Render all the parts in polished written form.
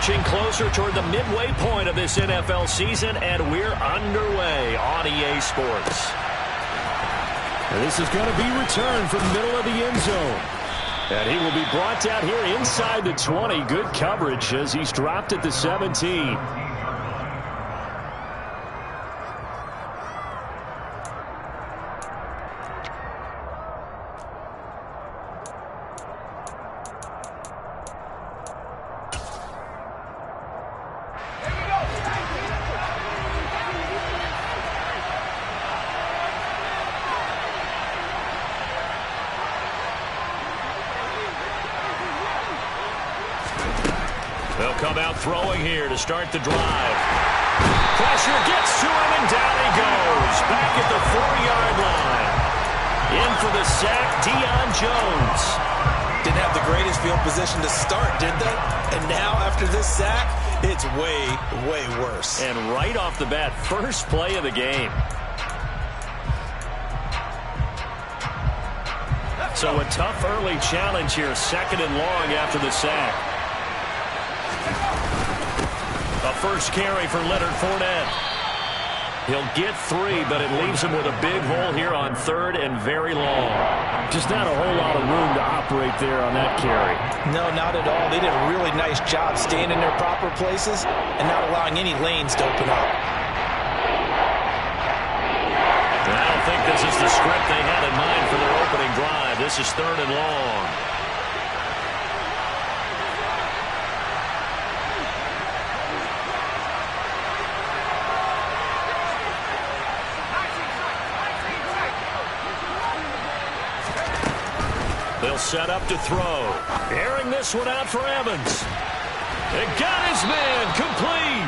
Marching closer toward the midway point of this NFL season, and we're underway on EA Sports. And this is going to be returned from the middle of the end zone. And he will be brought down here inside the 20. Good coverage as he's dropped at the 17. They'll come out throwing here to start the drive. Pressure gets to him, and down he goes. Back at the 4-yard line. In for the sack, Deion Jones. Didn't have the greatest field position to start, did they? And now, after this sack, it's way, way worse. And right off the bat, first play of the game. So a tough early challenge here, 2nd and long after the sack. A first carry for Leonard Fournette. He'll get 3, but it leaves him with a big hole here on 3rd and very long. Just not a whole lot of room to operate there on that carry. No, not at all. They did a really nice job staying in their proper places and not allowing any lanes to open up. And I don't think this is the script they had in mind for their opening drive. This is 3rd and long. They'll set up to throw. Airing this one out for Evans. They got his man complete.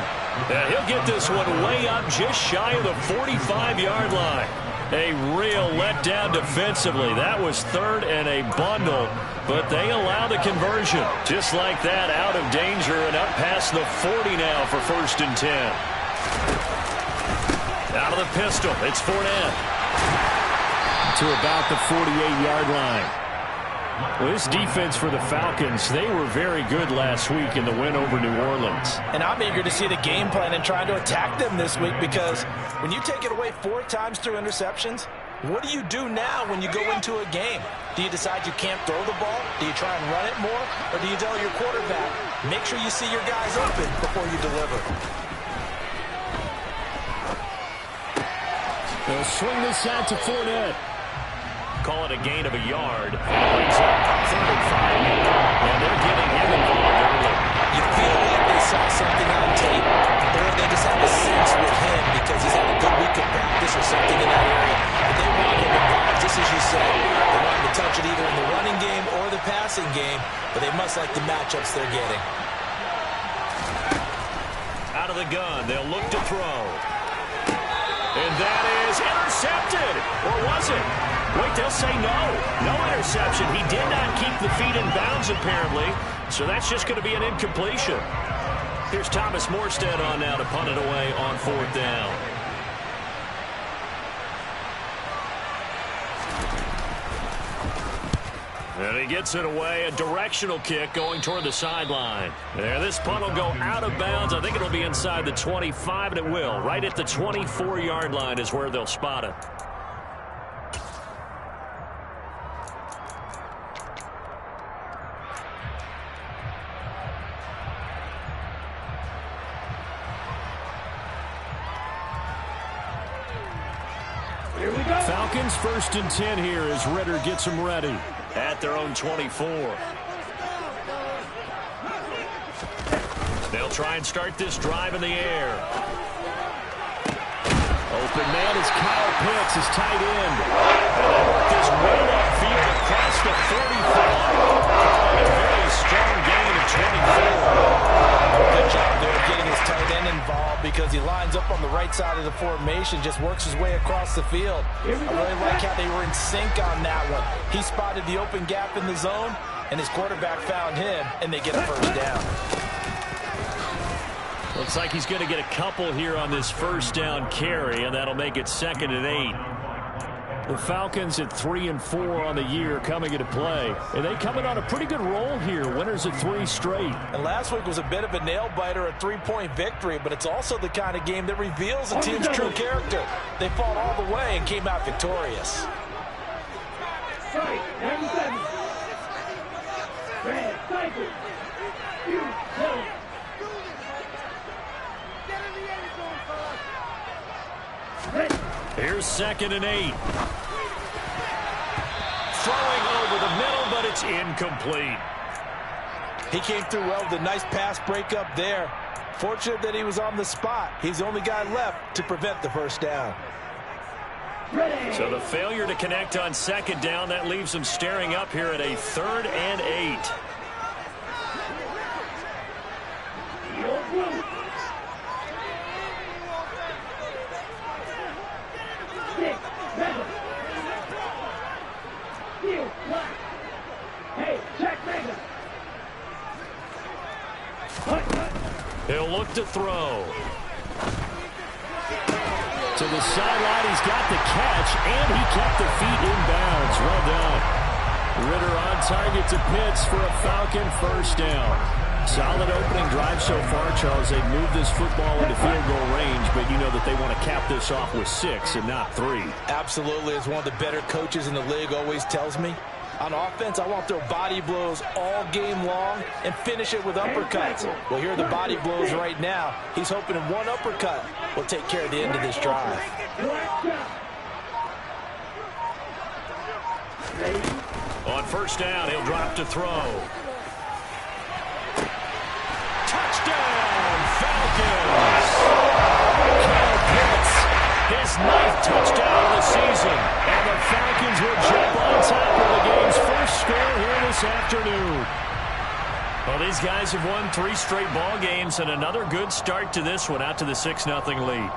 And he'll get this one way up just shy of the 45-yard line. A real letdown defensively. That was 3rd and a bundle, but they allow the conversion. Just like that, out of danger and up past the 40 now for 1st and 10. Out of the pistol, it's Fournette. To about the 48-yard line. Well, this defense for the Falcons, they were very good last week in the win over New Orleans. And I'm eager to see the game plan and trying to attack them this week, because when you take it away 4 times through interceptions, what do you do now when you go into a game? Do you decide you can't throw the ball? Do you try and run it more? Or do you tell your quarterback, make sure you see your guys open before you deliver? They'll swing this out to Fournette. Call it a gain of a yard. Brings up 3rd and 5. And they're getting him involved early. You feel like they saw something on tape, or they just have a sense with him because he's had a good week of practice or something in that area. But they want him involved, just as you said. They want him to touch it either in the running game or the passing game, but they must like the matchups they're getting. Out of the gun, they'll look to throw. And that is intercepted. Or was it? Wait, they'll say no. No interception. He did not keep the feet in bounds, apparently. So that's just going to be an incompletion. Here's Thomas Morstead on now to punt it away on 4th down. And he gets it away. A directional kick going toward the sideline. There, this punt will go out of bounds. I think it'll be inside the 25, and it will. Right at the 24-yard line is where they'll spot it. Falcons 1st and 10 here as Ritter gets them ready. At their own 24. They'll try and start this drive in the air. Open man is Kyle Pitts, his tight end. And they work this way upfield across the 45. A very strong gain of 24. Good job there getting his tight end involved, because he lines up on the right side of the formation, just works his way across the field. I really like how they were in sync on that one. He spotted the open gap in the zone, and his quarterback found him, and they get a 1st down. Looks like he's going to get a couple here on this 1st down carry, and that'll make it 2nd and 8. The Falcons at 3-4 on the year coming into play. And they coming on a pretty good roll here. Winners of 3 straight. And last week was a bit of a nail-biter, a 3-point victory, but it's also the kind of game that reveals a team's true character. They fought all the way and came out victorious. Here's 2nd and 8. Throwing over the middle, but it's incomplete. He came through well with a nice pass breakup there. Fortunate that he was on the spot. He's the only guy left to prevent the first down. So the failure to connect on 2nd down, that leaves him staring up here at a 3rd and 8. He'll look to throw. To the sideline, he's got the catch, and he kept the feet in bounds. Well done. Ritter on target to Pitts for a Falcon first down. Solid opening drive so far, Charles. They've moved this football into field goal range, but you know that they want to cap this off with 6 and not 3. Absolutely. As one of the better coaches in the league always tells me, on offense, I want to throw body blows all game long and finish it with uppercuts. Well, here are the body blows right now. He's hoping in one uppercut will take care of the end of this drive. On first down, he'll drop to throw. Touchdown, Falcons! Kyle Pitts, his 9th touchdown of the season. And the Falcons will jump on top of the game's first score here this afternoon. Well, these guys have won 3 straight ball games and another good start to this one, out to the 6-0 lead.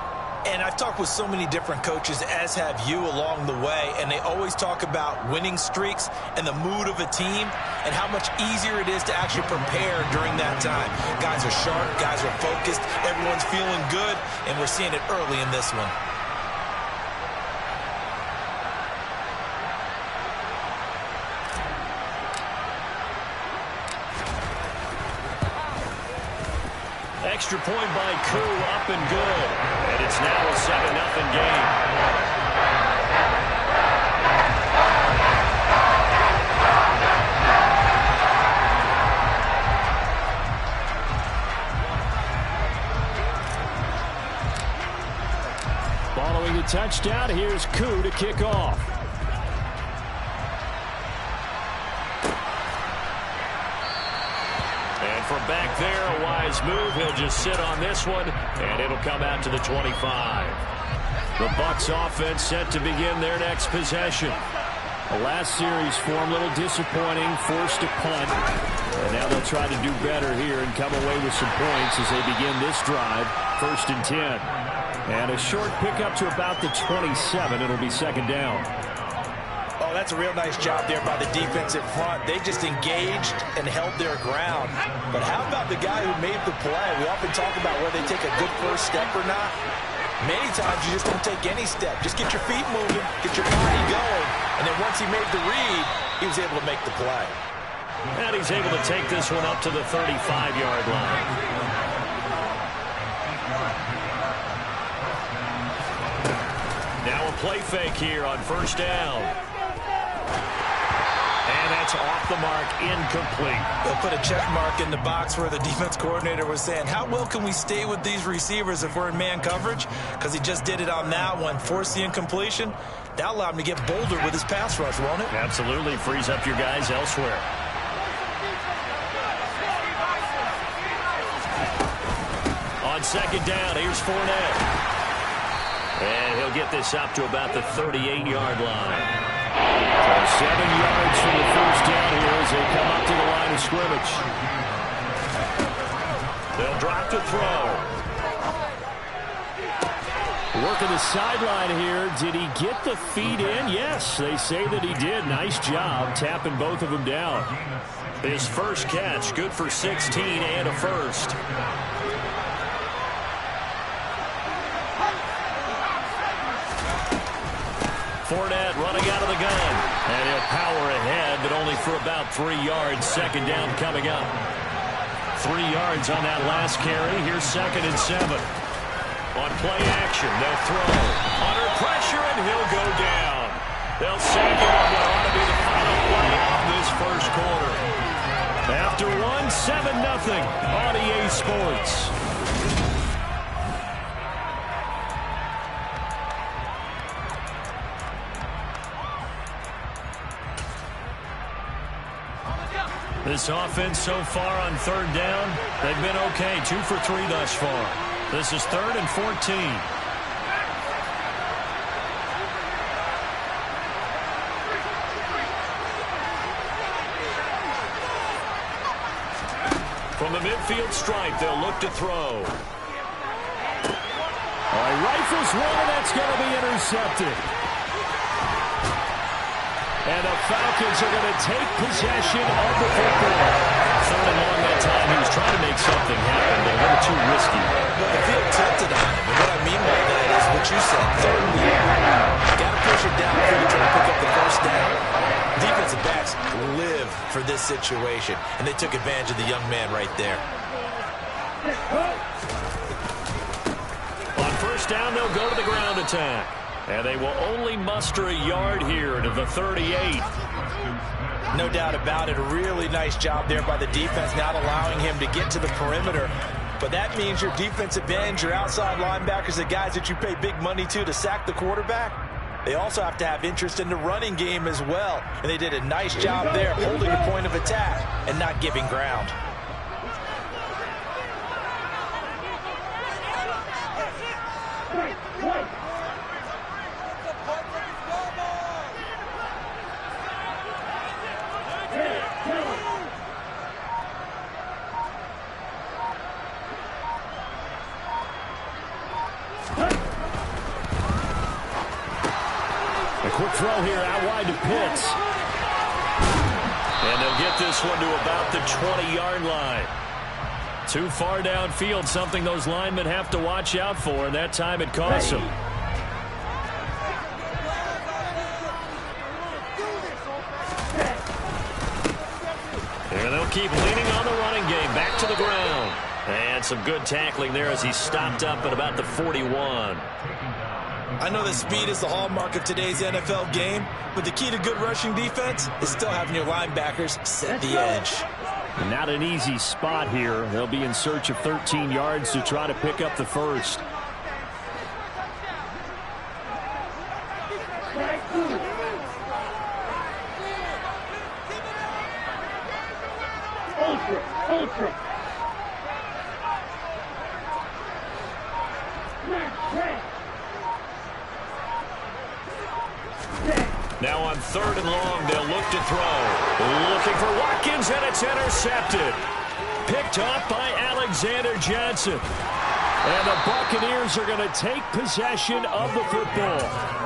And I've talked with so many different coaches, as have you, along the way, and they always talk about winning streaks and the mood of a team and how much easier it is to actually prepare during that time. Guys are sharp, guys are focused, everyone's feeling good, and we're seeing it early in this one. Extra point by Koo, up and good. And it's now a 7-0 game. Following the touchdown, here's Koo to kick off. From back there, a wise move. He'll just sit on this one, and it'll come out to the 25. The Bucs offense set to begin their next possession. The last series form a little disappointing, forced a punt. And now they'll try to do better here and come away with some points as they begin this drive, 1st and 10. And a short pickup to about the 27. It'll be 2nd down. Oh, that's a real nice job there by the defensive front. They just engaged and held their ground. But how about the guy who made the play? We often talk about whether they take a good first step or not. Many times you just don't take any step. Just get your feet moving, get your body going. And then once he made the read, he was able to make the play. And he's able to take this one up to the 35-yard line. Now a play fake here on first down. And that's off the mark, incomplete. They'll put a check mark in the box where the defense coordinator was saying, how well can we stay with these receivers if we're in man coverage? Because he just did it on that one, forced the incompletion. That allowed him to get bolder with his pass rush, won't it? Absolutely, frees up your guys elsewhere. On 2nd down, here's Fournette. And he'll get this up to about the 38-yard line. So 7 yards from the first down here as they come up to the line of scrimmage. They'll drop to throw. Working the sideline here. Did he get the feet in? Yes, they say that he did. Nice job tapping both of them down. His first catch, good for 16 and a first. Fournette running out of the gun. And he'll power ahead, but only for about 3 yards. Second down coming up. 3 yards on that last carry. Here's 2nd and 7. On play action, they'll throw. Under pressure, and he'll go down. They'll save him on what ought to be the final play of this first quarter. After 7-0 on EA Sports. This offense so far on 3rd down, they've been okay. 2 for 3 thus far. This is 3rd and 14. From the midfield stripe, they'll look to throw. All right, rifles one, and that's going to be intercepted. And the Falcons are going to take possession of the football. 3rd and long that time. He was trying to make something happen, but a little too risky. Well, the field tilted on him. And what I mean by that is what you said. 3rd and long. Got to push it down before you try to pick up the first down. Defensive backs live for this situation, and they took advantage of the young man right there. On 1st down, they'll go to the ground attack. And they will only muster a yard here to the 38. No doubt about it. A really nice job there by the defense, not allowing him to get to the perimeter. But that means your defensive ends, your outside linebackers, the guys that you pay big money to sack the quarterback, they also have to have interest in the running game as well. And they did a nice job there holding a point of attack and not giving ground. Quick throw here out wide to Pitts. And they'll get this one to about the 20-yard line. Too far downfield, something those linemen have to watch out for, and that time it costs them. And they'll keep leaning on the running game. Back to the ground. And some good tackling there as he stopped up at about the 41. I know that speed is the hallmark of today's NFL game, but the key to good rushing defense is still having your linebackers set the edge. Not an easy spot here. They'll be in search of 13 yards to try to pick up the first. Now on 3rd and long, they'll look to throw. Looking for Watkins, and it's intercepted. Picked off by Alexander Johnson. And the Buccaneers are going to take possession of the football.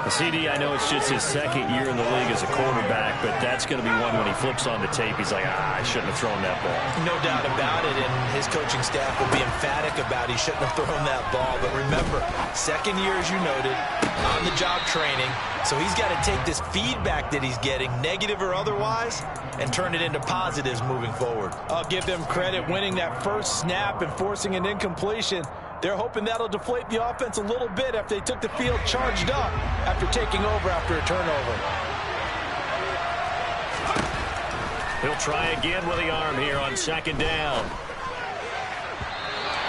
CD, I know it's just his 2nd year in the league as a quarterback, but that's going to be one when he flips on the tape. He's like, I shouldn't have thrown that ball. No doubt about it, and his coaching staff will be emphatic about he shouldn't have thrown that ball. But remember, 2nd year, as you noted, on-the-job training. So he's got to take this feedback that he's getting, negative or otherwise, and turn it into positives moving forward. I'll give them credit winning that first snap and forcing an incompletion. They're hoping that'll deflate the offense a little bit after they took the field charged up after taking over after a turnover. He'll try again with the arm here on 2nd down.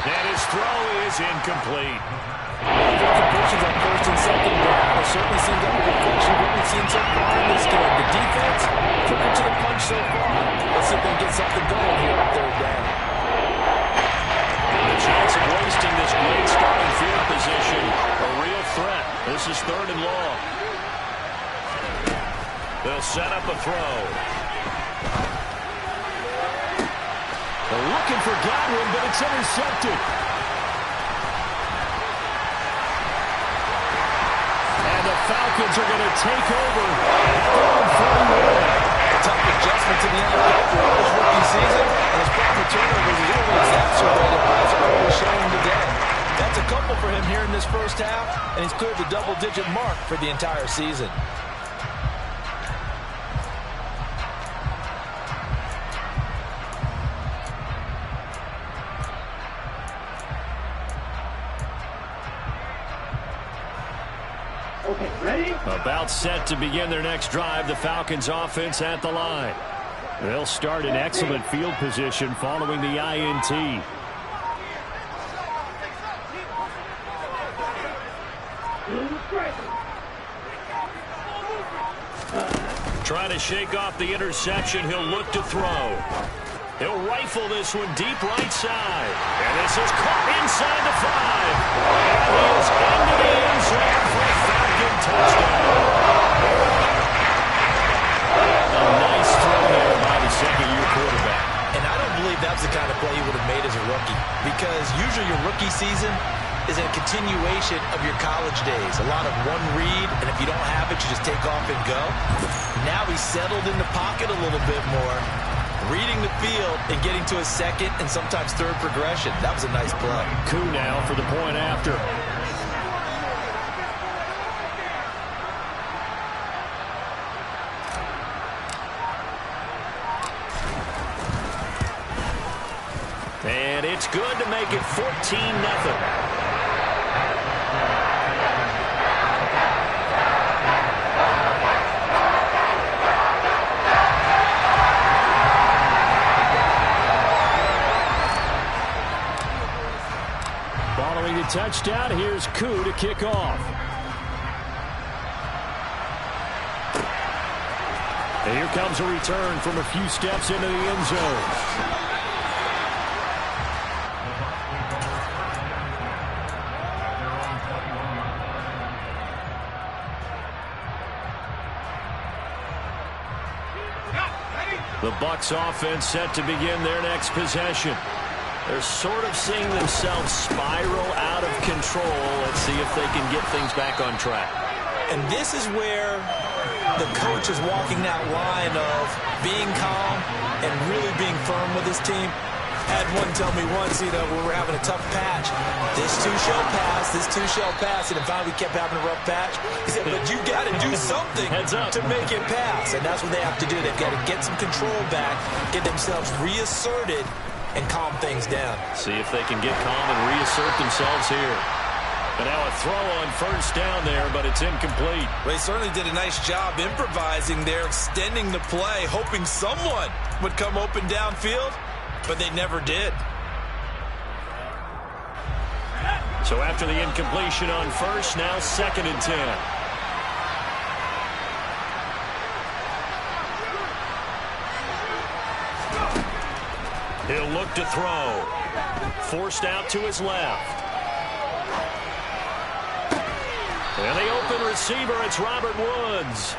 And his throw is incomplete. Completions on 1st and 2nd down. It certainly seems like a reflection of what we've seen so far in this game. The defense cooking to the punch so far. Let's see if they can get something going here on 3rd down. The chance of wasting this great starting field position, a real threat. This is 3rd and long. They'll set up a throw. They're looking for Godwin, but it's intercepted. And the Falcons are going to take over at their own 41. Tough adjustment to the NFL throughout his rookie season, and his proper turnovers is only exacerbated by his early showing today. That That's a couple for him here in this first half, and he's cleared the double-digit mark for the entire season. Okay, ready? About set to begin their next drive, the Falcons offense at the line. They'll start in excellent field position following the INT. Trying to shake off the interception. He'll look to throw. He'll rifle this one deep right side. And this is caught inside the 5. And he is into the end zone for a Falcon touchdown. A nice throw there by the second-year quarterback. And I don't believe that's the kind of play he would have made as a rookie, because usually your rookie season is a continuation of your college days. A lot of one read, and if you don't have it, you just take off and go. Now he's settled in the pocket a little bit more, reading the field and getting to a second and sometimes third progression. That was a nice play. Coup now for the point after. And it's good to make it 14-0. Following the touchdown, here's Coup to kick off. And here comes a return from a few steps into the end zone. The Bucs offense set to begin their next possession. They're sort of seeing themselves spiral out of control. Let's see if they can get things back on track. And this is where the coach is walking that line of being calm and really being firm with his team. Had one tell me once, we were having a tough patch. This too shall pass, this too shall pass. And finally we kept having a rough patch. He said, but you got to do something to make it pass. And that's what they have to do. They've got to get some control back, get themselves reasserted, and calm things down. See if they can get calm and reassert themselves here. And now a throw on first down there, but it's incomplete. They certainly did a nice job improvising there, extending the play, hoping someone would come open downfield, but they never did. So after the incompletion on first, now 2nd and 10. He'll look to throw. Forced out to his left. And the open receiver, it's Robert Woods.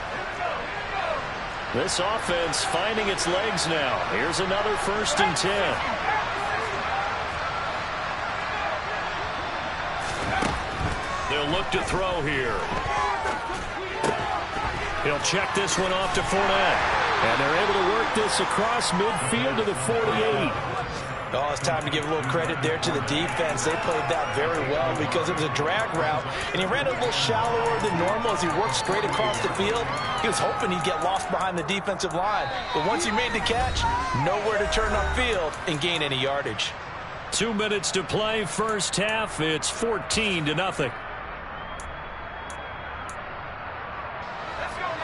This offense finding its legs now. Here's another 1st and 10. They'll look to throw here. He'll check this one off to Fournette. And they're able to work this across midfield to the 48. Oh, it's time to give a little credit there to the defense. They played that very well because it was a drag route, and he ran a little shallower than normal as he worked straight across the field. He was hoping he'd get lost behind the defensive line, but once he made the catch, nowhere to turn upfield and gain any yardage. 2 minutes to play, first half. It's 14-0.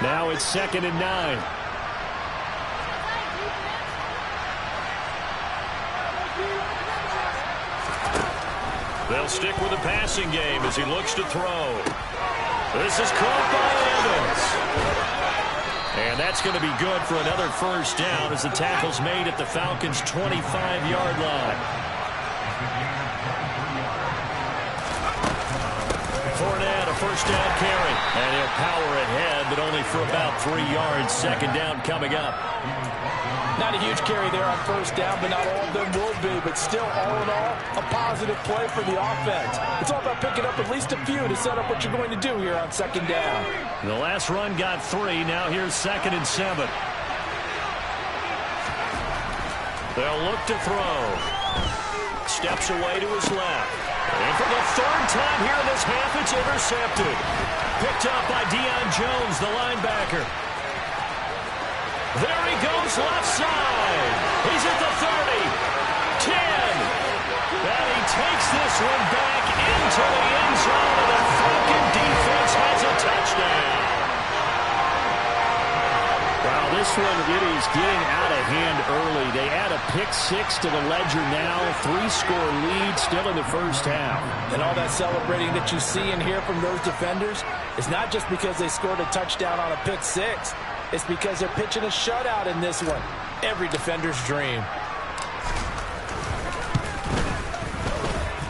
Now it's 2nd and 9. They'll stick with the passing game as he looks to throw. This is caught by Evans. And that's going to be good for another first down as the tackle's made at the Falcons' 25-yard line. Fournette, a first down carry. And he'll power ahead, but only for about 3 yards. 2nd down coming up. Not a huge carry there on first down, but not all of them will be. But still, all in all, a positive play for the offense. It's all about picking up at least a few to set up what you're going to do here on 2nd down. The last run got 3. Now here's 2nd and 7. They'll look to throw. Steps away to his left. And for the third time here in this half, it's intercepted. Picked up by Deion Jones, the linebacker. There he goes left side. He's at the 30, 10. And he takes this one back into the end zone, and the Falcon defense has a touchdown. Wow, this one really is getting out of hand early. They add a pick six to the ledger now. 3-score lead still in the first half. And all that celebrating that you see and hear from those defenders is not just because they scored a touchdown on a pick six. It's because they're pitching a shutout in this one. Every defender's dream.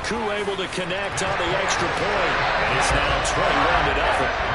Koo able to connect on the extra point. And it's now 21-0.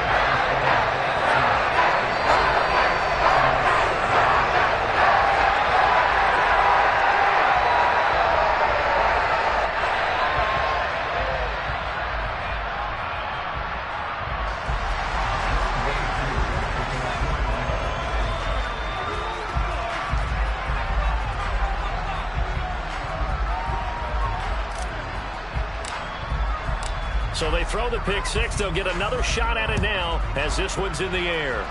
So they throw the pick six. They'll get another shot at it now as this one's in the air.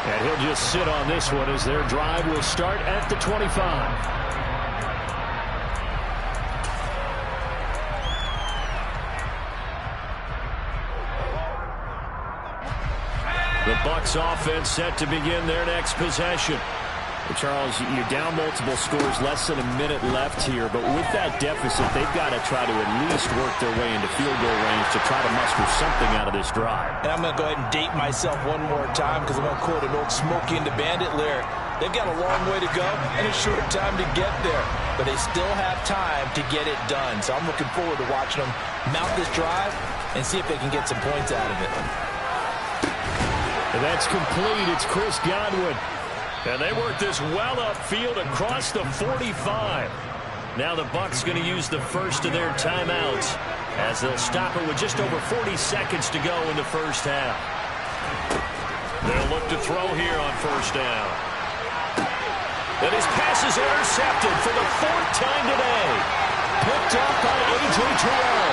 And he'll just sit on this one as their drive will start at the 25. The Bucs offense set to begin their next possession. Charles, you're down multiple scores, less than a minute left here, but with that deficit, they've got to try to at least work their way into field goal range to try to muster something out of this drive. And I'm going to go ahead and date myself one more time because I'm going to quote an old Smokey and the Bandit lyric. They've got a long way to go and a short time to get there, but they still have time to get it done. So I'm looking forward to watching them mount this drive and see if they can get some points out of it. And that's complete. It's Chris Godwin. And they work this well upfield across the 45. Now the Bucs going to use the first of their timeouts as they'll stop it with just over 40 seconds to go in the first half. They'll look to throw here on first down. And his pass is intercepted for the fourth time today. Picked up by A.J. Terrell.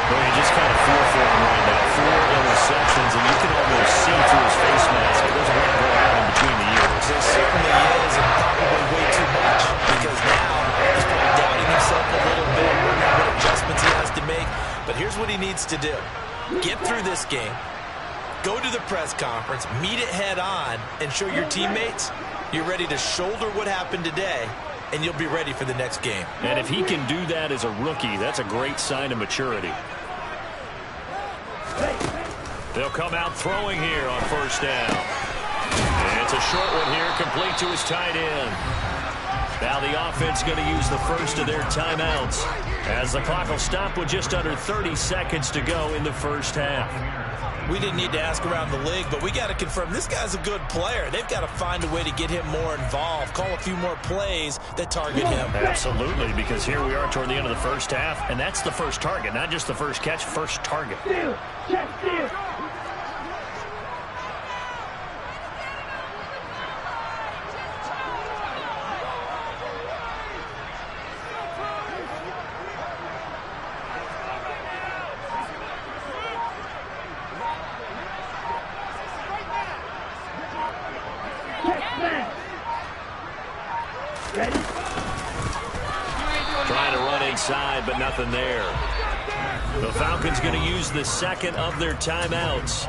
Well, you just kind of feel for him right now. 4 interceptions, and you can almost see through his face mask. There's a lot going on in between the ears. There certainly is, and probably way too much, because now he's probably doubting himself a little bit, wondering what adjustments he has to make. But here's what he needs to do. Get through this game, go to the press conference, meet it head on, and show your teammates you're ready to shoulder what happened today, and you'll be ready for the next game. And if he can do that as a rookie, that's a great sign of maturity. They'll come out throwing here on first down. And it's a short one here, complete to his tight end. Now the offense going to use the first of their timeouts as the clock will stop with just under 30 seconds to go in the first half. We didn't need to ask around the league, but we got to confirm this guy's a good player. They've got to find a way to get him more involved, call a few more plays that target him. Absolutely, because here we are toward the end of the first half, and that's the first target, not just the first catch, first target. Steal. Check steal. Trying to run inside, but nothing there. The Falcons going to use the second of their timeouts.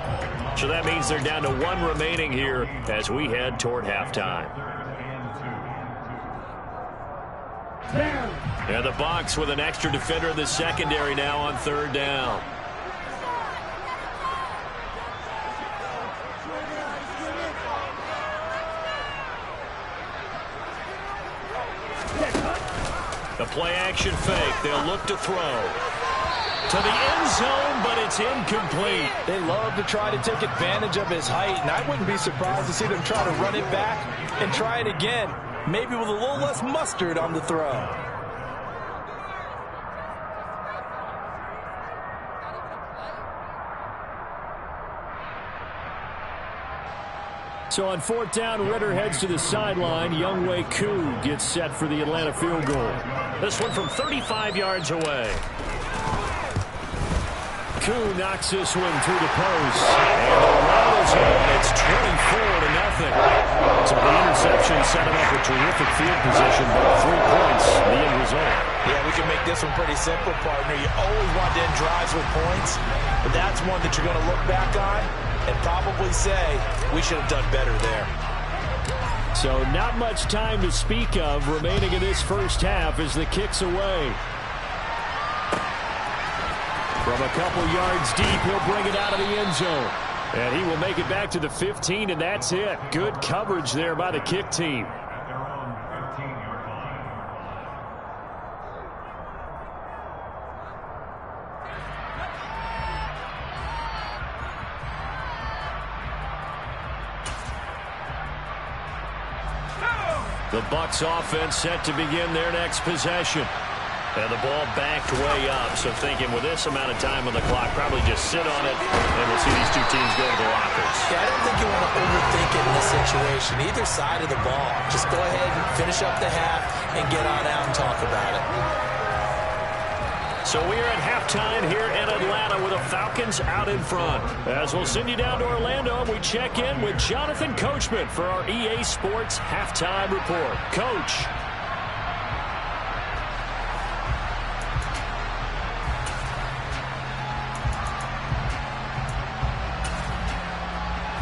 So that means they're down to 1 remaining here as we head toward halftime. And the Bucs with an extra defender in the secondary now on third down. The play-action fake. They'll look to throw. To the end zone, but it's incomplete. They love to try to take advantage of his height, and I wouldn't be surprised to see them try to run it back and try it again, maybe with a little less mustard on the throw. So on fourth down, Ritter heads to the sideline. Younghoe Koo gets set for the Atlanta field goal. This one from 35 yards away. Koo knocks this one through the post. And the round is home. It's 24-0. So the interception set him up a terrific field position, but 3 points, the end result. Yeah, we can make this one pretty simple, partner. You always want to end drives with points, but that's one that you're going to look back on and probably say, we should have done better there. So not much time to speak of remaining in this first half as the kick's away. From a couple yards deep, he'll bring it out of the end zone. And he will make it back to the 15, and that's it. Good coverage there by the kick team. The Bucs offense set to begin their next possession. And the ball backed way up, so thinking with this amount of time on the clock, probably just sit on it, and we'll see these two teams go to the lockers. Yeah, I don't think you want to overthink it in this situation, either side of the ball. Just go ahead and finish up the half and get on out and talk about it. So we are at halftime here in Atlanta with the Falcons out in front. As we'll send you down to Orlando, we check in with Jonathan Coachman for our EA Sports Halftime Report. Coach.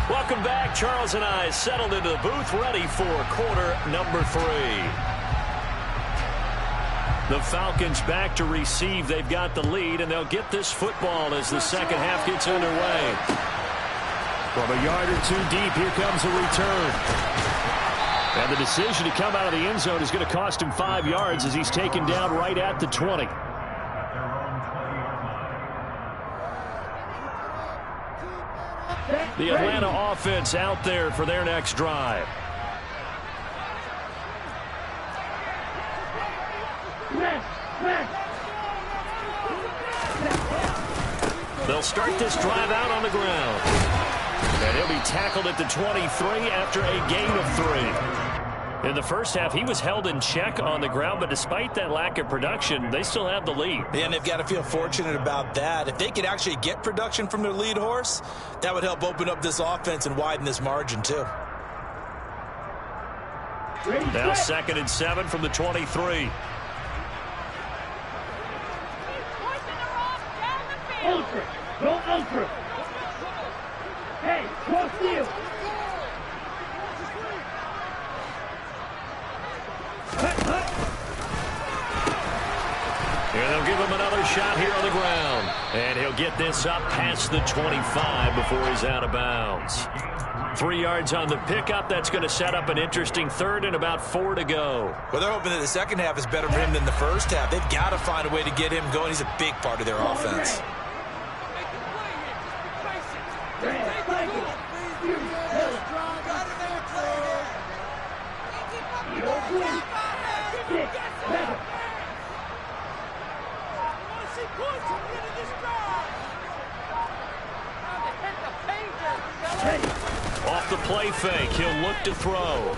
Welcome back. Charles and I settled into the booth, ready for quarter number 3. The Falcons back to receive. They've got the lead, and they'll get this football as the second half gets underway. From a yard or 2 deep, here comes a return. And the decision to come out of the end zone is going to cost him 5 yards as he's taken down right at the 20. The Atlanta offense out there for their next drive. They'll start this drive out on the ground. And he'll be tackled at the 23 after a gain of 3. In the first half, he was held in check on the ground, but despite that lack of production, they still have the lead. And they've got to feel fortunate about that. If they could actually get production from their lead horse, that would help open up this offense and widen this margin, too. Now 2nd and 7 from the 23. Ultra! Go ultra! Hey, cross field! And they'll give him another shot here on the ground. And he'll get this up past the 25 before he's out of bounds. 3 yards on the pickup. That's going to set up an interesting 3rd and about 4 to go. Well, they're hoping that the second half is better for him than the first half. They've got to find a way to get him going. He's a big part of their offense. Off the play fake, he'll look to throw.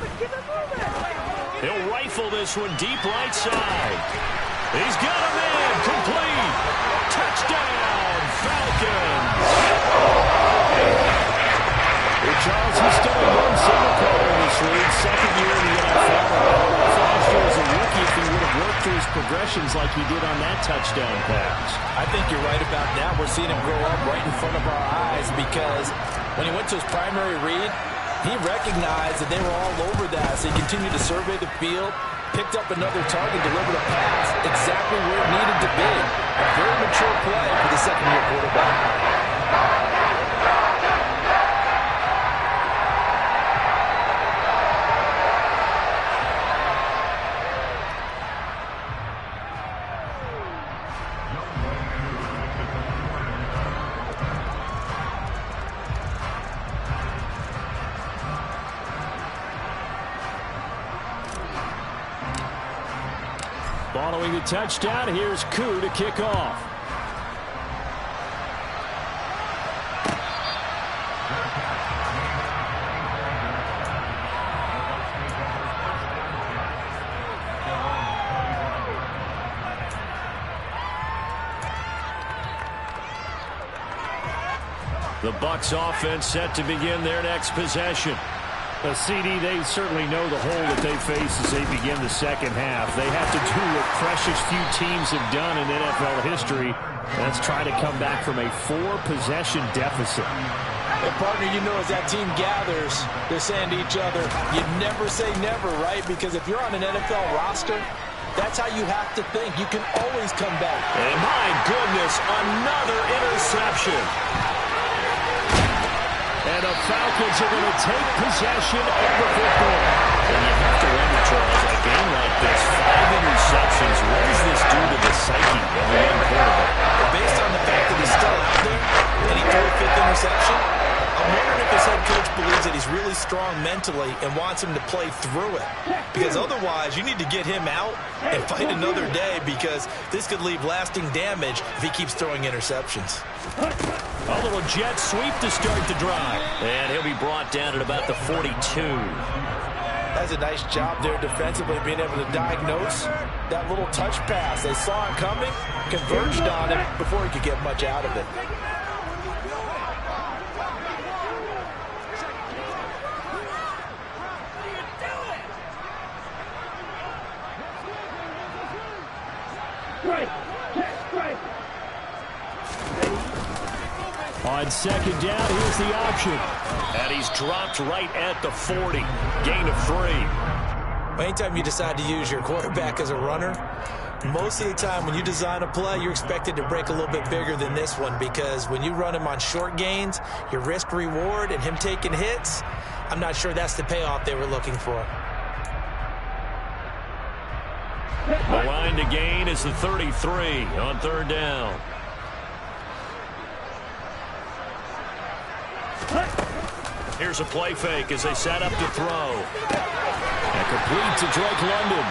He'll rifle this one deep right side. He's got a man, complete. Touchdown, Falcons. Well, Charles, he's still a young single player in this league, 2nd year in the NFL. Last year as a rookie, if he would have worked through his progressions like he did on that touchdown pass. I think you're right about that. We're seeing him grow up right in front of our eyes because when he went to his primary read, he recognized that they were all over that. So he continued to survey the field, picked up another target, delivered a pass exactly where it needed to be. A very mature play for the second-year quarterback. Following the touchdown, here's Koo to kick off. The Bucs offense set to begin their next possession. CD, they certainly know the hole that they face as they begin the second half. They have to do what precious few teams have done in NFL history. That's try to come back from a 4-possession deficit. And partner, you know, as that team gathers, they're saying to each other, you never say never, right? Because if you're on an NFL roster, that's how you have to think. You can always come back. And my goodness, another interception. And the Falcons are going to take possession of the football. And you have to wonder, Charles, a game like this, 5 interceptions, what does this do to the psyche of the young quarterback? Based on the fact that he's still out there and he threw a 5th interception, I'm wondering if his head coach believes that he's really strong mentally and wants him to play through it. Because otherwise, you need to get him out and fight another day, because this could leave lasting damage if he keeps throwing interceptions. A little jet sweep to start the drive. And he'll be brought down at about the 42. That's a nice job there defensively, being able to diagnose that little touch pass. They saw it coming, converged on it before he could get much out of it. On second down, here's the option. And he's dropped right at the 40. Gain of 3. Anytime you decide to use your quarterback as a runner, most of the time when you design a play, you're expected to break a little bit bigger than this one, because when you run him on short gains, your risk-reward and him taking hits, I'm not sure that's the payoff they were looking for. The line to gain is the 33 on third down. Here's a play fake as they set up to throw. And complete to Drake London.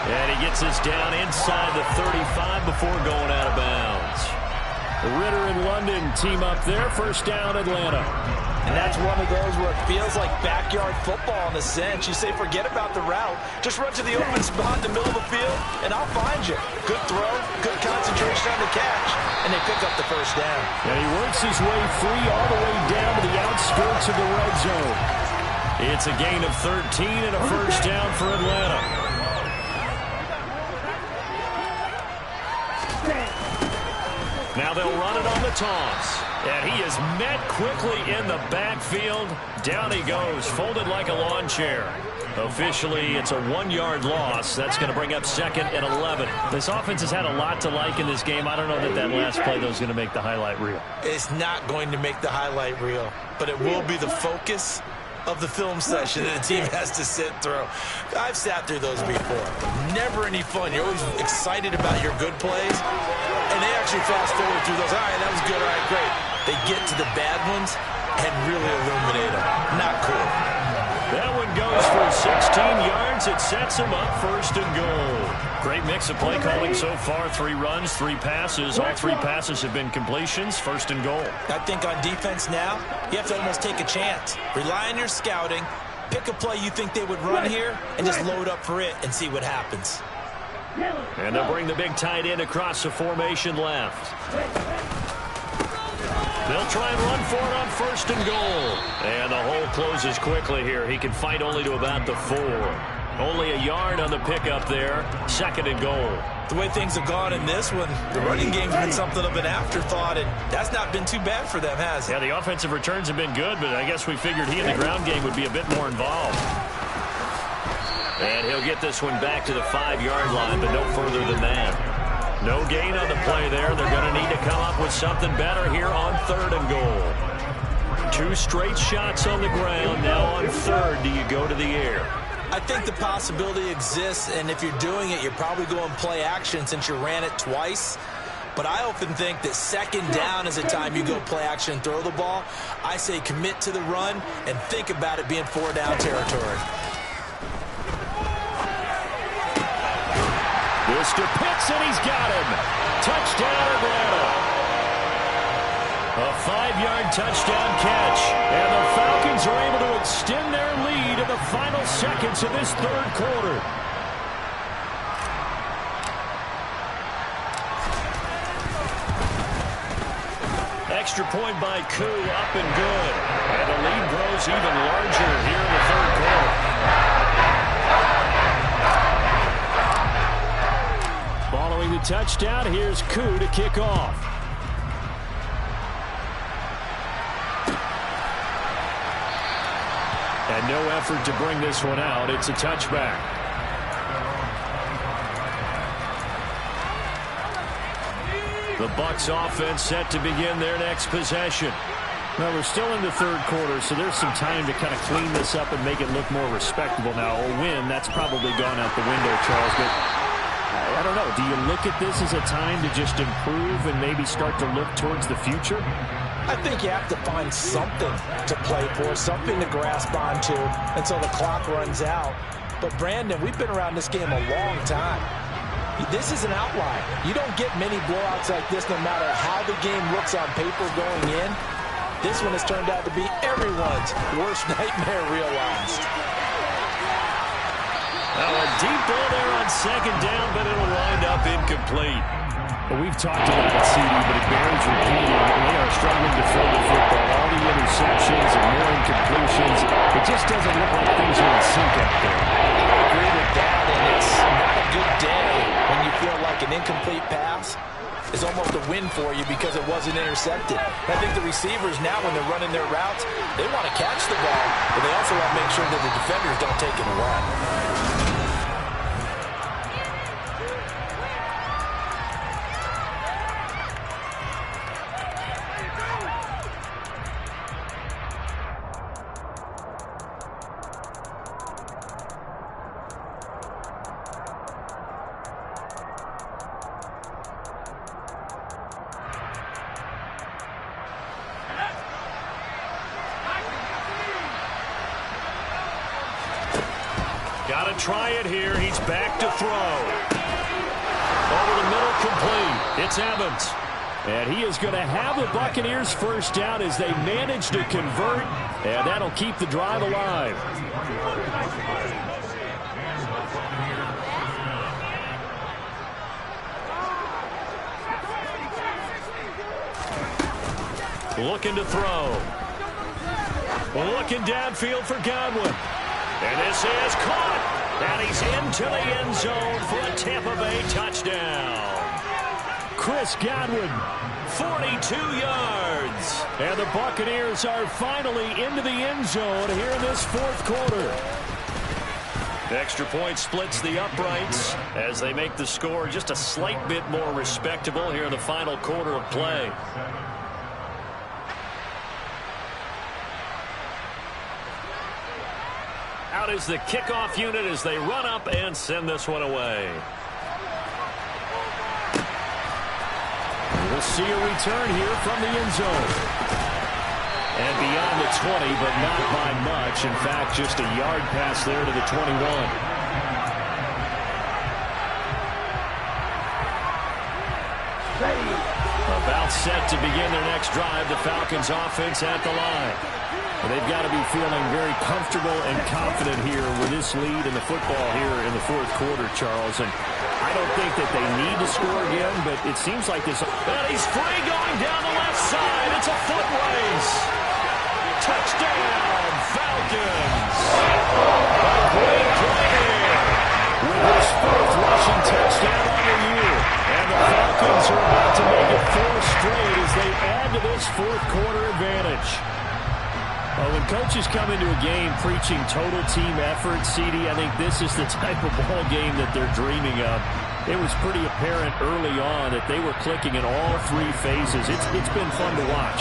And he gets this down inside the 35 before going out of bounds. Ritter and London team up there. First down, Atlanta. And that's one of those where it feels like backyard football in a sense. You say forget about the route. Just run to the open spot in the middle of the field, and I'll find you. Good throw, good concentration on the catch, and they pick up the first down. And he works his way free all the way down to the outskirts of the red zone. It's a gain of 13 and a first down for Atlanta. Now they'll run it on the toss. And he is met quickly in the backfield. Down he goes, folded like a lawn chair. Officially, it's a 1-yard loss. That's going to bring up second and 11. This offense has had a lot to like in this game. I don't know that last play, though, is going to make the highlight reel. It's not going to make the highlight reel, but it will be the focus of the film session that the team has to sit through. I've sat through those before. Never any fun. You're always excited about your good plays, and they actually fast forward through those. All right, that was good. All right, great. They get to the bad ones and really illuminate them. Not cool. That one goes for 16 yards. It sets him up first and goal. Great mix of play calling so far. 3 runs, 3 passes. All 3 passes have been completions. First and goal. I think on defense now, you have to almost take a chance. Rely on your scouting. Pick a play you think they would run here and just load up for it and see what happens. And they'll bring the big tight end across the formation left. They'll try and run for it on first and goal. And the hole closes quickly here. He can fight only to about the 4. Only a yard on the pickup there. Second and goal. The way things have gone in this one, the running game's been something of an afterthought, and that's not been too bad for them, has it? Yeah, the offensive returns have been good, but I guess we figured he in the ground game would be a bit more involved. And he'll get this one back to the 5-yard line, but no further than that. No gain on the play there. They're going to need to come up with something better here on third and goal. 2 straight shots on the ground. Now on third, do you go to the air? I think the possibility exists, and if you're doing it, you're probably going play action since you ran it twice. But I often think that second down is the time you go play action and throw the ball. I say commit to the run and think about it being 4-down territory. This to Pitts, and he's got him. Touchdown, Atlanta. A 5-yard touchdown catch. And the Falcons are able to extend their lead in the final seconds of this third quarter. Extra point by Koo, up and good. And the lead grows even larger here in the third quarter. Following the touchdown, here's Koo to kick off. And no effort to bring this one out. It's a touchback. The Bucs offense set to begin their next possession. Well, we're still in the third quarter, so there's some time to kind of clean this up and make it look more respectable. Now, a win, that's probably gone out the window, Charles, but I don't know. Do you look at this as a time to just improve and maybe start to look towards the future? I think you have to find something to play for, something to grasp onto until the clock runs out. But, Brandon, we've been around this game a long time. This is an outlier. You don't get many blowouts like this no matter how the game looks on paper going in. This one has turned out to be everyone's worst nightmare realized. Now a deep ball there on second down, but it'll wind up incomplete. Well, we've talked about it, CD, but it bears repeating. They are struggling to throw the football. All the interceptions and more incompletions. It just doesn't look like things are in sync out there. I agree with that, and it's not a good day when you feel like an incomplete pass is almost a win for you because it wasn't intercepted. I think the receivers now, when they're running their routes, they want to catch the ball, but they also want to make sure that the defenders don't take it away. Got to try it here. He's back to throw. Over the middle, complete. It's Evans. And he is going to have the Buccaneers first down as they manage to convert, and that'll keep the drive alive. Looking to throw. Looking downfield for Godwin. And this is caught. And he's into the end zone for a Tampa Bay touchdown. Chris Godwin. 42 yards. And the Buccaneers are finally into the end zone here in this fourth quarter. Extra point splits the uprights as they make the score just a slight bit more respectable here in the final quarter of play. Out is the kickoff unit as they run up and send this one away. We'll see a return here from the end zone. And beyond the 20, but not by much. In fact, just a yard pass there to the 21. About set to begin their next drive. The Falcons offense at the line. They've got to be feeling very comfortable and confident here with this lead in the football here in the fourth quarter, Charles. And I don't think that they need to score again, but it seems like this. And he's free going down the left side. It's a foot race. Touchdown, Falcons. A great play with his fourth rushing touchdown on the year. And the Falcons are about to make it 4 straight as they add to this fourth quarter advantage. Well, when coaches come into a game preaching total team effort, CD, I think this is the type of ball game that they're dreaming of. It was pretty apparent early on that they were clicking in all 3 phases. It's been fun to watch.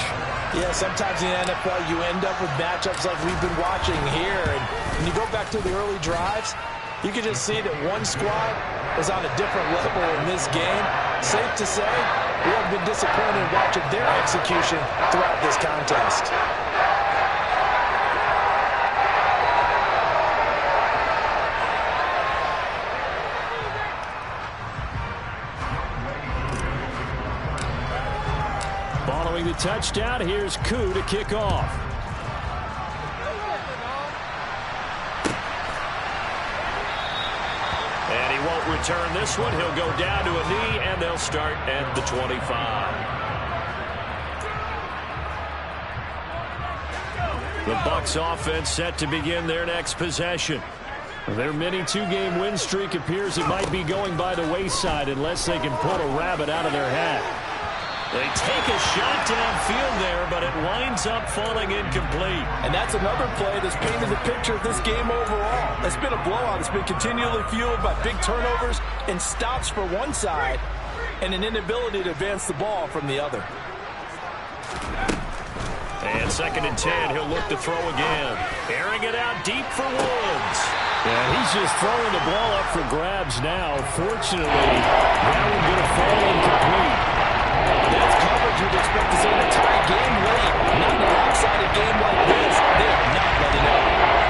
Yeah, sometimes in the NFL you end up with matchups like we've been watching here. And when you go back to the early drives, you can just see that one squad is on a different level in this game. Safe to say, we have been disappointed watching their execution throughout this contest. Following the touchdown, here's Koo to kick off. And he won't return this one. He'll go down to a knee, and they'll start at the 25. The Bucs offense set to begin their next possession. Their mini two-game win streak appears it might be going by the wayside unless they can pull a rabbit out of their hat. They take a shot downfield there, but it winds up falling incomplete. And that's another play that's painted the picture of this game overall. It's been a blowout. It's been continually fueled by big turnovers and stops for one side and an inability to advance the ball from the other. And 2nd and 10, he'll look to throw again. Airing it out deep for Woods. Yeah, he's just throwing the ball up for grabs now. Fortunately, that one going to fall incomplete. That's coverage you'd expect to see in a tie game late. Not in a lopsided game like this. They are not letting up.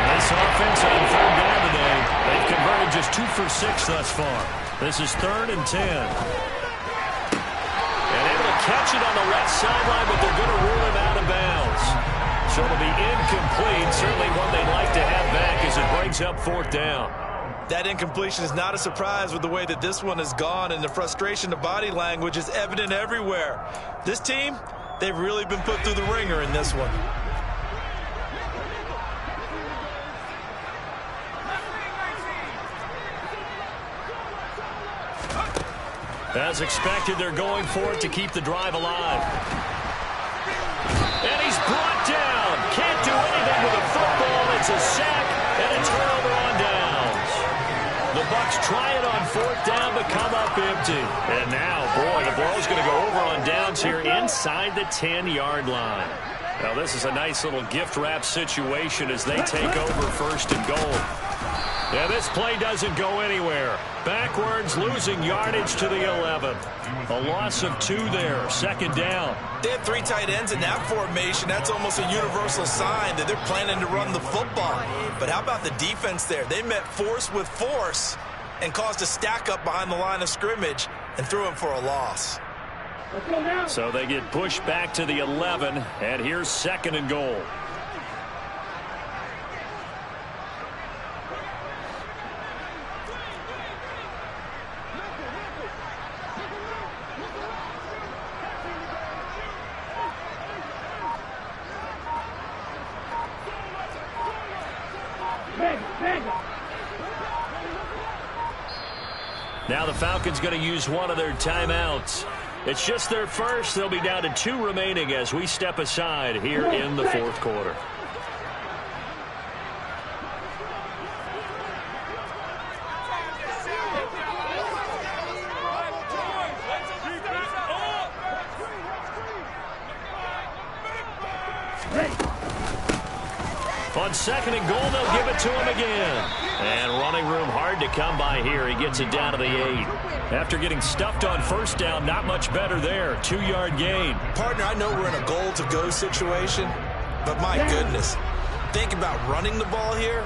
This offense on 3rd down today, they've converted just 2 for 6 thus far. This is 3rd and 10. And able to catch it on the left sideline, but they're going to rule him out of bounds. So it'll be incomplete. Certainly one they'd like to have back as it brings up 4th down. That incompletion is not a surprise with the way that this one has gone, and the frustration, the body language is evident everywhere. This team, they've really been put through the ringer in this one. As expected, they're going for it to keep the drive alive. And he's brought down. Can't do anything with a football. It's a sack and a turnover on downs. The Bucs try it on 4th down, but come up empty. And now, boy, the ball's going to go over on downs here inside the 10-yard line. Now, this is a nice little gift wrap situation as they take over 1st and goal. Yeah, this play doesn't go anywhere. Backwards, losing yardage to the 11. A loss of 2 there, 2nd down. They have 3 tight ends in that formation. That's almost a universal sign that they're planning to run the football. But how about the defense there? They met force with force and caused a stack up behind the line of scrimmage and threw him for a loss. So they get pushed back to the 11, and here's 2nd and goal. Now the Falcons going to use one of their timeouts. It's just their first. They'll be down to 2 remaining as we step aside here in the 4th quarter. On 2nd and goal, they'll give it to him again. And running room hard to come by here. He gets it down to the 8. After getting stuffed on 1st down, not much better there. 2-yard gain. Partner, I know we're in a goal-to-go situation, but my goodness, think about running the ball here.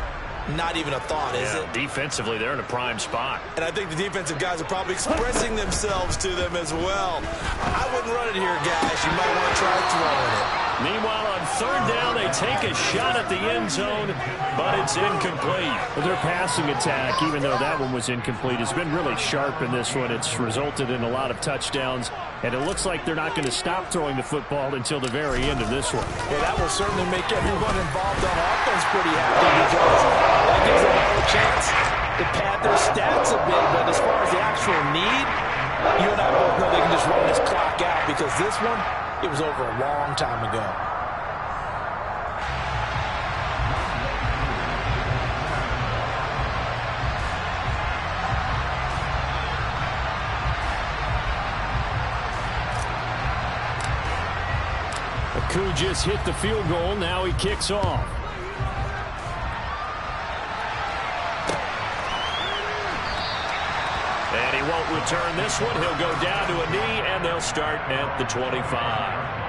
Not even a thought, is it? Defensively, they're in a prime spot. And I think the defensive guys are probably expressing themselves to them as well. I wouldn't run it here, guys. You might want to try throwing it. Meanwhile, on 3rd down, they take a shot at the end zone, but it's incomplete. Well, their passing attack, even though that one was incomplete, has been really sharp in this one. It's resulted in a lot of touchdowns, and it looks like they're not going to stop throwing the football until the very end of this one. Well, that will certainly make everyone involved on offense pretty happy because that gives them all a chance to pad their stats a bit. But as far as the actual need, you and I both know they can just run this clock out because this one, it was over a long time ago. Koo just hit the field goal. Now he kicks off. And he won't return this one. He'll go down to a knee, and they'll start at the 25.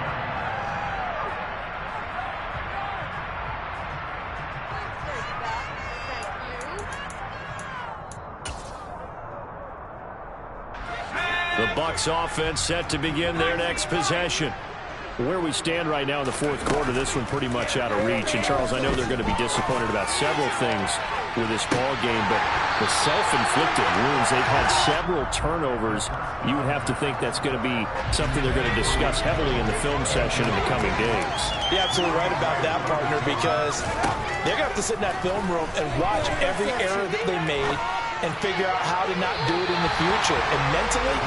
The Bucs offense set to begin their next possession. Where we stand right now in the 4th quarter, this one pretty much out of reach. And, Charles, I know they're going to be disappointed about several things. with this ball game, but the self-inflicted wounds, they've had several turnovers. You would have to think that's going to be something they're going to discuss heavily in the film session in the coming days. You're absolutely right about that, partner, because they're going to have to sit in that film room and watch every error that they made and figure out how to not do it in the future. And mentally,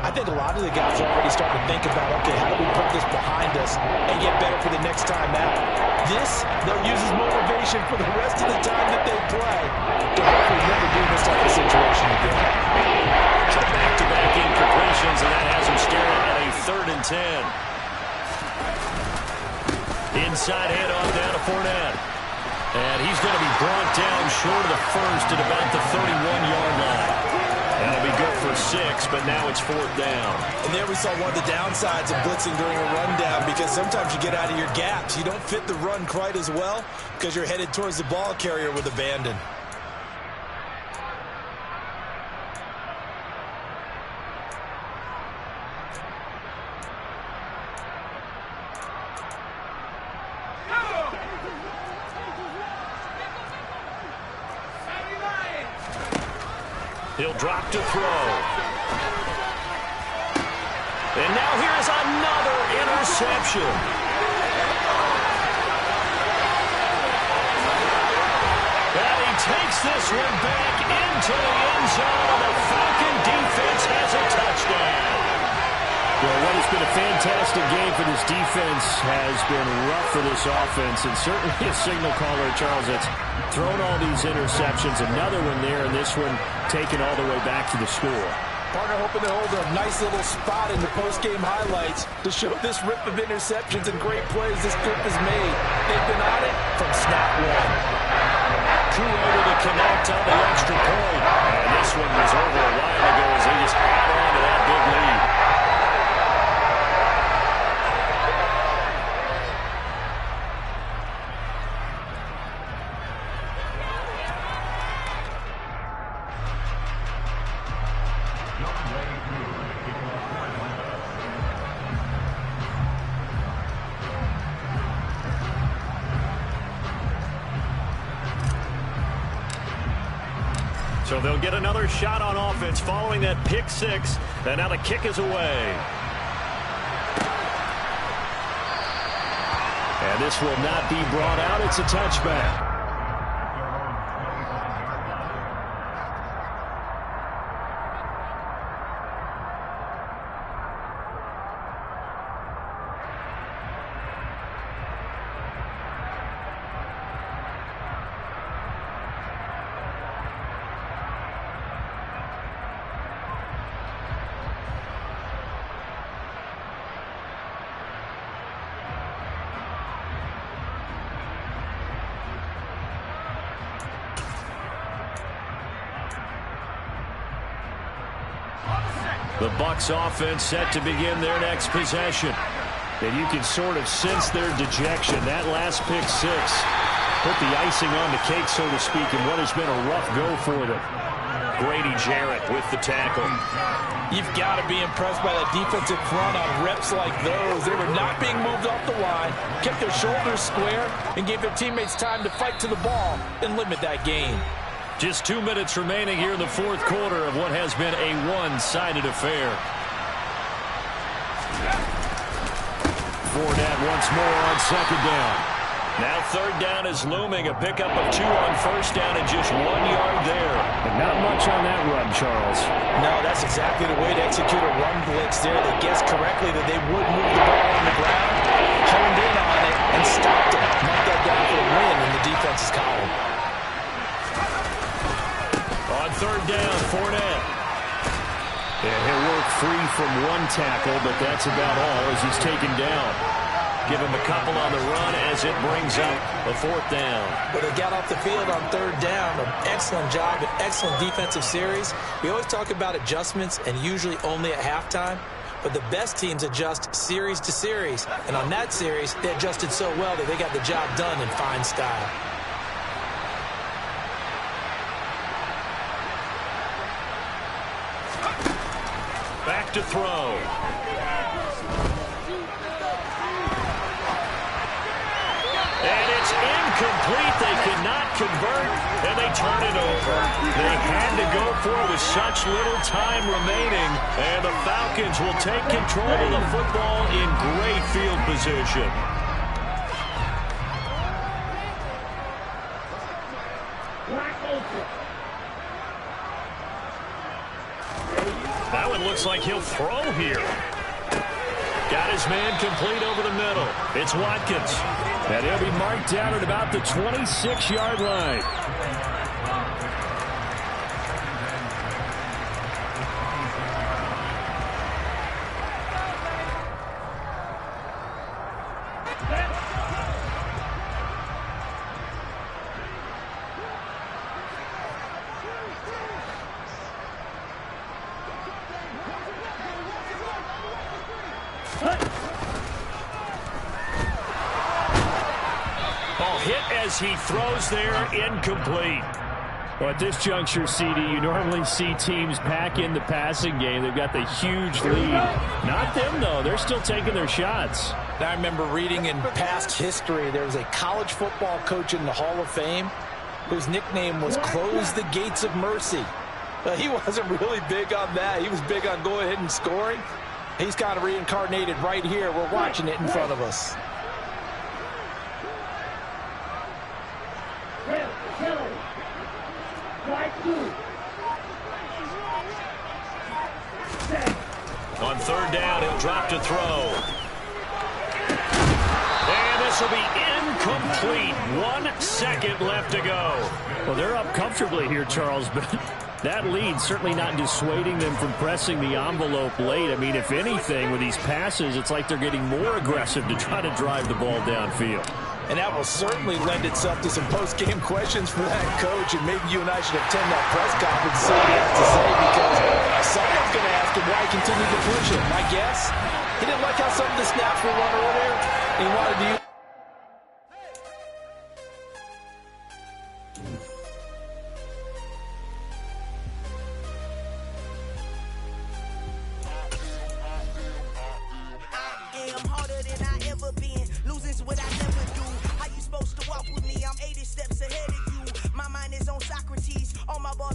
I think a lot of the guys are already starting to think about, okay, how do we put this behind us and get better for the next time out? This, they'll use as motivation for the rest of the time that they play to hopefully never do this type of situation again. So back-to-back incompletions, and that has them staring at a 3rd and 10. Inside handoff down to Fournette. And he's going to be brought down short of the first at about the 31-yard line. That'll be good for 6, but now it's 4th down. And there we saw one of the downsides of blitzing during a rundown, because sometimes you get out of your gaps. You don't fit the run quite as well because you're headed towards the ball carrier with abandon. He'll drop to throw. And now here's another interception. And he takes this one back into the end zone, and the Falcon defense has a touchdown. Well, what has been a fantastic game for this defense has been rough for this offense, and certainly a signal caller, Charles, that's thrown all these interceptions. Another one there, and this one taken all the way back to the score. Partner hoping to hold a nice little spot in the post-game highlights to show this rip of interceptions and great plays this group has made. They've been on it from snap one. Too able to connect on the extra point. And this one was over a while ago as they just add on to that big lead. So they'll get another shot on offense following that pick 6. And now the kick is away. And this will not be brought out. It's a touchback. The Bucs offense set to begin their next possession. And you can sort of sense their dejection. That last pick 6 put the icing on the cake, so to speak, in what has been a rough go for them. Grady Jarrett with the tackle. You've got to be impressed by that defensive front on reps like those. They were not being moved off the line, kept their shoulders square, and gave their teammates time to fight to the ball and limit that gain. Just 2 minutes remaining here in the 4th quarter of what has been a one-sided affair. Fournette once more on 2nd down. Now 3rd down is looming. A pickup of 2 on 1st down and just 1 yard there. And not much on that run, Charles. No, that's exactly the way to execute a run blitz there. They guessed correctly that they would move the ball on the ground, honed in on it, and stopped it. Knocked that down for a win in the defense's column. On 3rd down, Fournette. And he'll work free from one tackle, but that's about all as he's taken down. Give him a couple on the run as it brings up a 4th down. But they got off the field on 3rd down. An excellent job, an excellent defensive series. We always talk about adjustments and usually only at halftime. But the best teams adjust series to series. And on that series, they adjusted so well that they got the job done in fine style. Back to throw. And it's incomplete. They could not convert, and they turn it over. They had to go for it with such little time remaining, and the Falcons will take control of the football in great field position. That one looks like he'll throw here. Got his man complete over the middle. It's Watkins. And he'll be marked down at about the 26-yard line. Ball hit as he throws there, incomplete. Well, at this juncture, CD, you normally see teams pack in the passing game. They've got the huge lead. Not them, though. They're still taking their shots. I remember reading in past history, there was a college football coach in the Hall of Fame whose nickname was Close the Gates of Mercy. He wasn't really big on that. He was big on going ahead and scoring. He's kind of reincarnated right here. We're watching it in front of us. On third down, he'll drop to throw. And this will be incomplete. 1 second left to go. Well, they're up comfortably here, Charles, but that lead certainly not dissuading them from pressing the envelope late. I mean, if anything, with these passes, it's like they're getting more aggressive to try to drive the ball downfield. And that will certainly lend itself to some post-game questions for that coach, and maybe you and I should attend that press conference and see what he has to say, because someone's going to ask him why he continued to push it. My guess, he didn't like how some of the snaps were run earlier, and he wanted to use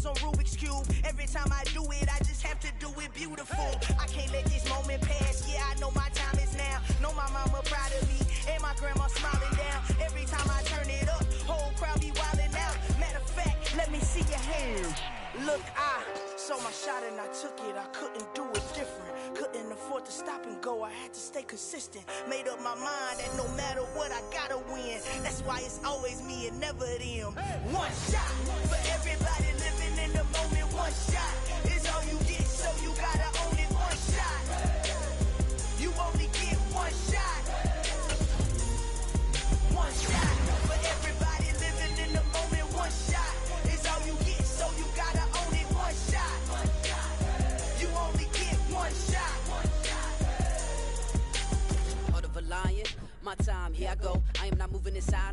on Rubik's Cube. Every time I do it, I just have to do it beautiful. I can't let this moment pass. Yeah, I know my time is now. Know my mama proud of me, and my grandma smiling down. Every time I turn it up, whole crowd be wildin' out. Matter of fact, let me see your hands. Look, I saw my shot and I took it. I couldn't do it different. Couldn't afford to stop and go. I had to stay consistent. Made up my mind that no matter what, I gotta win. That's why it's always me and never them. One shot for everybody living in the moment. One shot is all you get, so you gotta own it. One shot. You only get one shot. One shot for everybody living in the moment. One shot is all you get, so you gotta own it. One shot. You only get one shot. Heart of a lion, my time, here I go. I am not moving in silence.